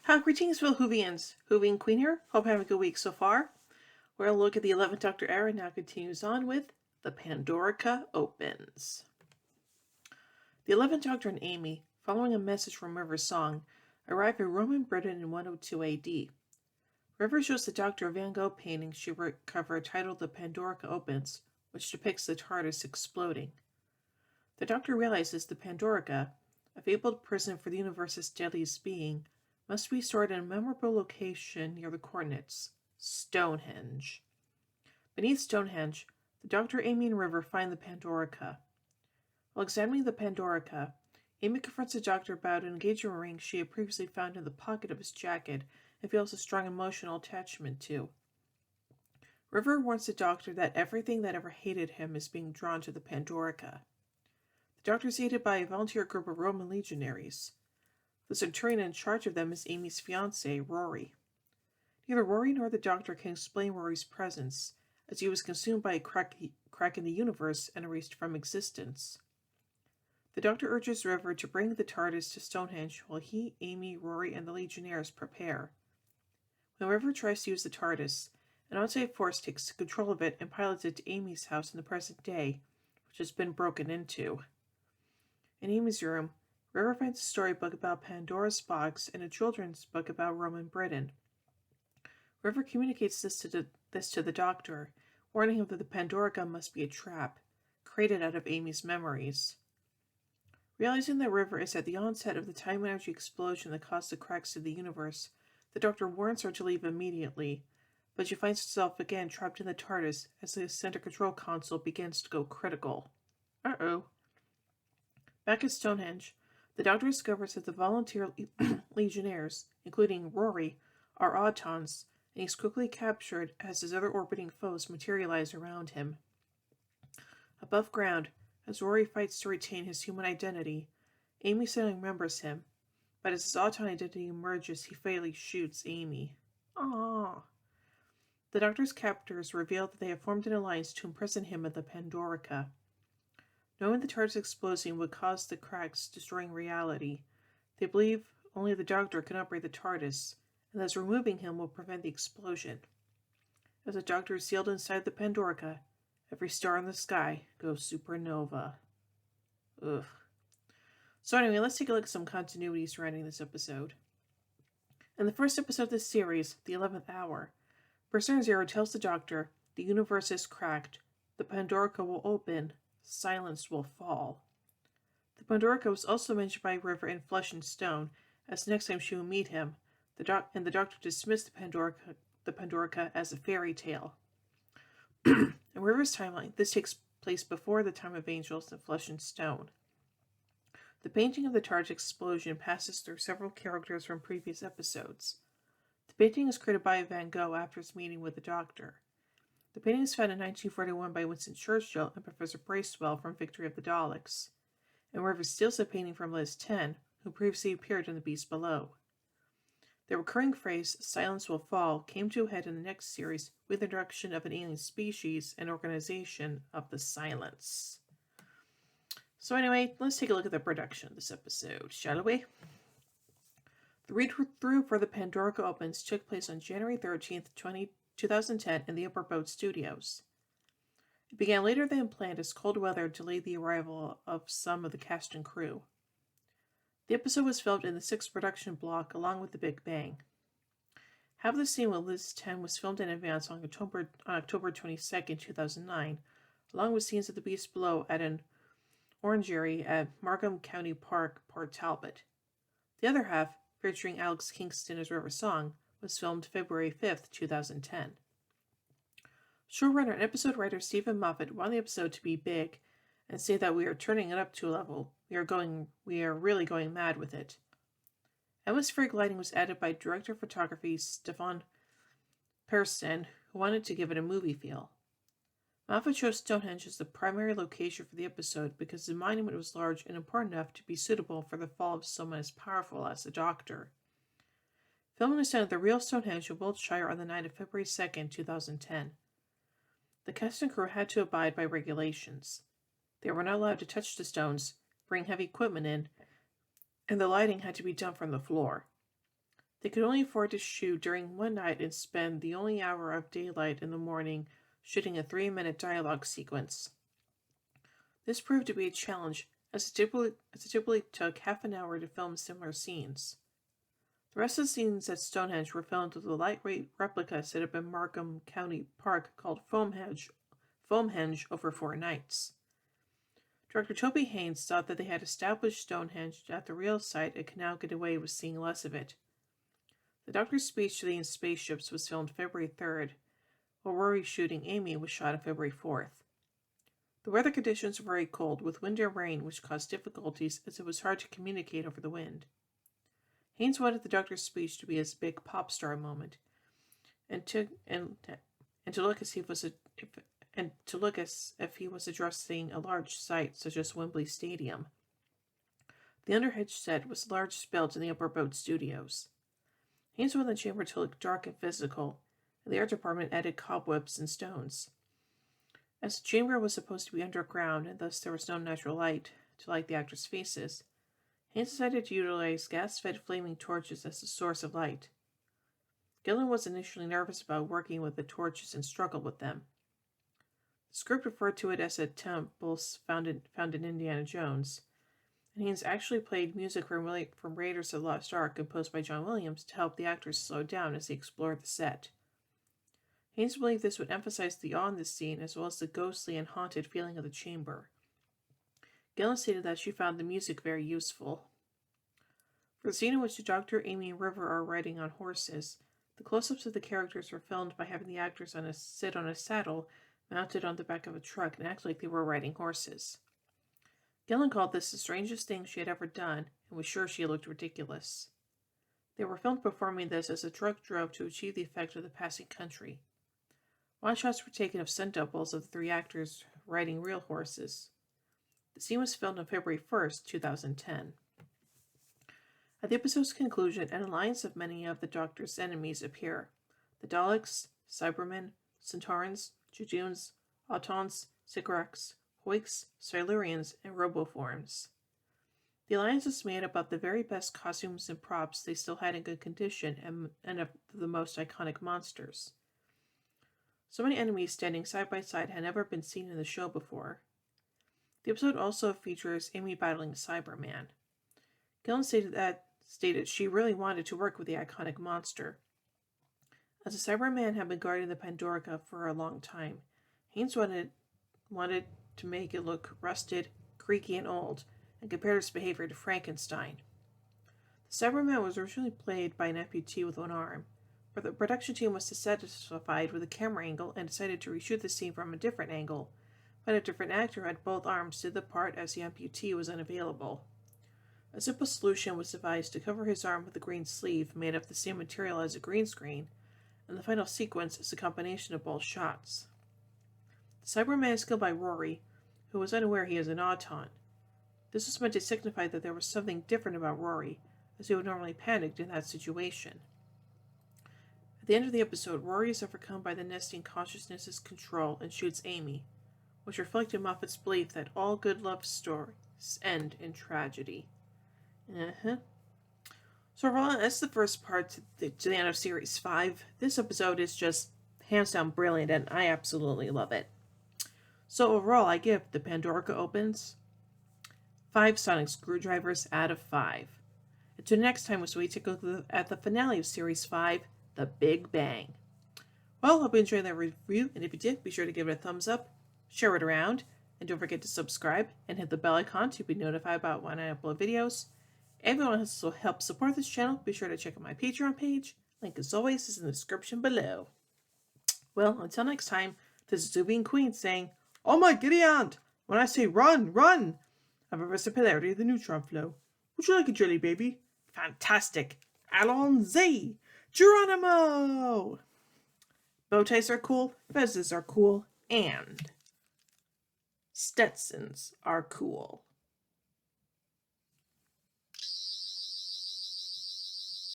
Greetings, fellow Whovians. Whovian Queen here. Hope you're having a good week so far. We're going to look at the 11th Doctor era, now continues on with the Pandorica Opens. The 11th Doctor and Amy, following a message from River's song, arrive in Roman Britain in 102 AD. River shows the Doctor a Van Gogh painting she recovered titled The Pandorica Opens, which depicts the TARDIS exploding. The Doctor realizes the Pandorica, a fabled prison for the universe's deadliest being, must be stored in a memorable location near the coordinates, Stonehenge. Beneath Stonehenge, the Doctor, Amy, and River find the Pandorica. While examining the Pandorica, Amy confronts the Doctor about an engagement ring she had previously found in the pocket of his jacket and feels a strong emotional attachment to. River warns the Doctor that everything that ever hated him is being drawn to the Pandorica. The Doctor is aided by a volunteer group of Roman legionaries. The centurion in charge of them is Amy's fiancé, Rory. Neither Rory nor the Doctor can explain Rory's presence, as he was consumed by a crack in the universe and erased from existence. The Doctor urges River to bring the TARDIS to Stonehenge while he, Amy, Rory, and the Legionnaires prepare. When River tries to use the TARDIS, an outside force takes control of it and pilots it to Amy's house in the present day, which has been broken into. In Amy's room, River finds a storybook about Pandora's box and a children's book about Roman Britain. River communicates this to the Doctor, warning him that the Pandorica must be a trap, created out of Amy's memories. Realizing that River is at the onset of the time energy explosion that caused the cracks of the universe, the Doctor warns her to leave immediately, but she finds herself again trapped in the TARDIS as the center control console begins to go critical. Uh-oh. Back at Stonehenge, the Doctor discovers that the volunteer legionnaires, including Rory, are autons, and he's quickly captured as his other orbiting foes materialize around him. Above ground, as Rory fights to retain his human identity, Amy suddenly remembers him, but as his auton identity emerges, he fatally shoots Amy. Aww. The Doctor's captors reveal that they have formed an alliance to imprison him in the Pandorica. Knowing the TARDIS exploding would cause the cracks, destroying reality, they believe only the Doctor can operate the TARDIS, and thus removing him will prevent the explosion. As the Doctor is sealed inside the Pandorica, every star in the sky goes supernova. Ugh. So anyway, let's take a look at some continuity surrounding this episode. In the first episode of this series, The 11th Hour, Prisoner Zero tells the Doctor the universe is cracked, the Pandorica will open, silence will fall. The Pandorica was also mentioned by River in Flesh and Stone, as next time she will meet him, the Doctor dismissed the Pandorica as a fairy tale. In River's timeline, this takes place before the time of Angels and Flesh and Stone. The painting of the TARDIS explosion passes through several characters from previous episodes. The painting is created by Van Gogh after his meeting with the Doctor. The painting is found in 1941 by Winston Churchill and Professor Bracewell from Victory of the Daleks, and River steals the painting from Liz 10, who previously appeared in The Beast Below. The recurring phrase, silence will fall, came to a head in the next series with the introduction of an alien species and organization of the Silence. So anyway, let's take a look at the production of this episode, shall we? The read-through for the Pandorica Opens took place on January 13th, 2010 in the Upper Boat Studios. It began later than planned as cold weather delayed the arrival of some of the cast and crew. The episode was filmed in the 6th production block along with The Big Bang. Half of the scene with Liz 10 was filmed in advance on October 22nd, 2009, along with scenes of The Beast Below at an orangery at Markham County Park, Port Talbot. The other half, featuring Alex Kingston as River Song, was filmed February 5th, 2010. Showrunner and episode writer Stephen Moffat wanted the episode to be big and say that we are turning it up to a level. We are really going mad with it. Atmospheric lighting was added by director of photography Stefan Persson, who wanted to give it a movie feel. Moffat chose Stonehenge as the primary location for the episode because the monument was large and important enough to be suitable for the fall of someone as powerful as the Doctor. Filming was done at the real Stonehenge in Wiltshire on the night of February 2nd, 2010. The cast and crew had to abide by regulations. They were not allowed to touch the stones, bring heavy equipment in, and the lighting had to be done from the floor. They could only afford to shoot during one night and spend the only hour of daylight in the morning shooting a 3-minute dialogue sequence. This proved to be a challenge, as it typically took half an hour to film similar scenes. The rest of the scenes at Stonehenge were filmed with a lightweight replica set up in Markham County Park called Foamhenge over 4 nights. Director Toby Haynes thought that they had established Stonehenge at the real site and could now get away with seeing less of it. The Doctor's speech to the spaceships was filmed February 3rd, while Rory's shooting Amy was shot on February 4th. The weather conditions were very cold, with wind and rain, which caused difficulties as it was hard to communicate over the wind. Haynes wanted the Doctor's speech to be his big pop star moment, and to look as if he was addressing a large site such as Wembley Stadium. The underhedge set was large built in the Upper Boat Studios. Haynes wanted the chamber to look dark and physical, and the art department added cobwebs and stones. As the chamber was supposed to be underground and thus there was no natural light to light the actors' faces, Haynes decided to utilize gas-fed flaming torches as the source of light. Gillen was initially nervous about working with the torches and struggled with them. The script referred to it as a temple found in Indiana Jones, and Haynes actually played music from Raiders of the Lost Ark composed by John Williams to help the actors slow down as they explored the set. Haynes believed this would emphasize the awe in the scene as well as the ghostly and haunted feeling of the chamber. Gillen stated that she found the music very useful. For the scene in which the Doctor, Amy, and River are riding on horses, the close-ups of the characters were filmed by having the actors sit on a saddle mounted on the back of a truck and act like they were riding horses. Gillen called this the strangest thing she had ever done and was sure she looked ridiculous. They were filmed performing this as the truck drove to achieve the effect of the passing country. Wide shots were taken of stunt doubles of the 3 actors riding real horses. The scene was filmed on February 1st, 2010. At the episode's conclusion, an alliance of many of the Doctor's enemies appear: the Daleks, Cybermen, Centaurans, Jujuns, Autons, Sycorax, Hoiks, Silurians, and Roboforms. The alliance is made up of the very best costumes and props they still had in good condition and of the most iconic monsters. So many enemies standing side by side had never been seen in the show before. The episode also features Amy battling Cyberman. Gillen stated she really wanted to work with the iconic monster. As the Cyberman had been guarding the Pandorica for a long time, Haynes wanted to make it look rusted, creaky, and old, and compared its behavior to Frankenstein. The Cyberman was originally played by an amputee with one arm, but the production team was dissatisfied with the camera angle and decided to reshoot the scene from a different angle, but a different actor had both arms did the part as the amputee was unavailable. A simple solution was devised to cover his arm with a green sleeve made of the same material as a green screen, and the final sequence is a combination of both shots. The Cyberman is killed by Rory, who was unaware he is an Auton. This was meant to signify that there was something different about Rory, as he would normally panic in that situation. At the end of the episode, Rory is overcome by the nesting consciousness's control and shoots Amy, which reflected Moffat's belief that all good love stories end in tragedy. So overall, that's the first part to the end of Series 5. This episode is just hands down brilliant, and I absolutely love it. So overall, I give the Pandorica Opens 5 sonic screwdrivers out of 5. Until next time, we take a look at the finale of Series 5, The Big Bang. Well, hope you enjoyed that review, and if you did, be sure to give it a thumbs up, share it around, and don't forget to subscribe and hit the bell icon to be notified about when I upload videos. If you want to help support this channel, be sure to check out my Patreon page. Link, as always, is in the description below. Well, until next time, this is Zuby Queen saying, "Oh my giddy aunt! When I say run, run! I've reversed the polarity of the neutron flow. Would you like a jelly baby? Fantastic! Allons-y! Geronimo!" Bow ties are cool, fezzes are cool, and Stetsons are cool.